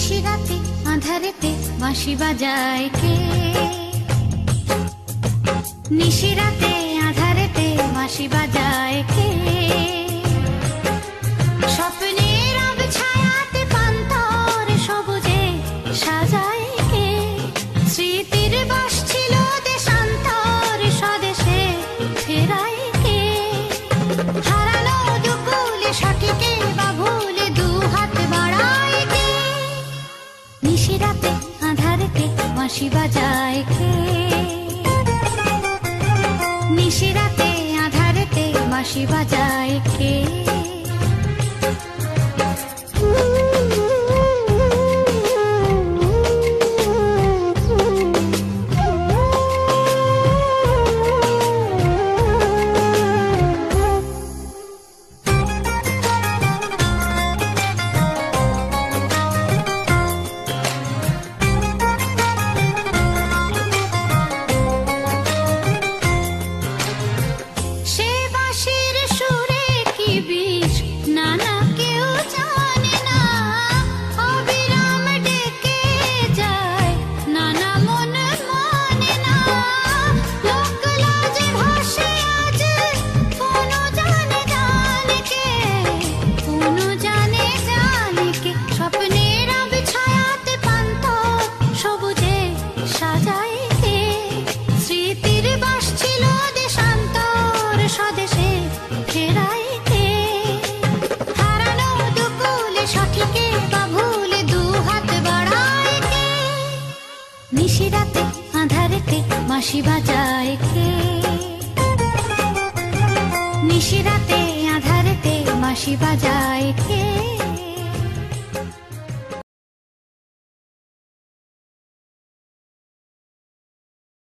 নিশিরাতে আঁধারেতে বাঁশি বাজায় কে? নিশিরাতে আঁধারেতে বাঁশি বাজায় কে? স্বপ্নের আবছায়াতে পান্তর সবুজে সাজায় কে? স্মৃতির বাস ছিল দেশান্তর স্বদেশে ফেরায় কে? হারানো দুকুলে সঠিকে বা ভুলে দু হাত বাড়ায় কে? নিশিরাতে আঁধারেতে বাঁশি বাজায় কে? নিশিরাতে আঁধারেতে বাঁশি বাজায় কে? নিশিরাতে আঁধারেতে বাঁশি বাজায় কে? নিশিরাতে আঁধারেতে বাঁশি বাজায়।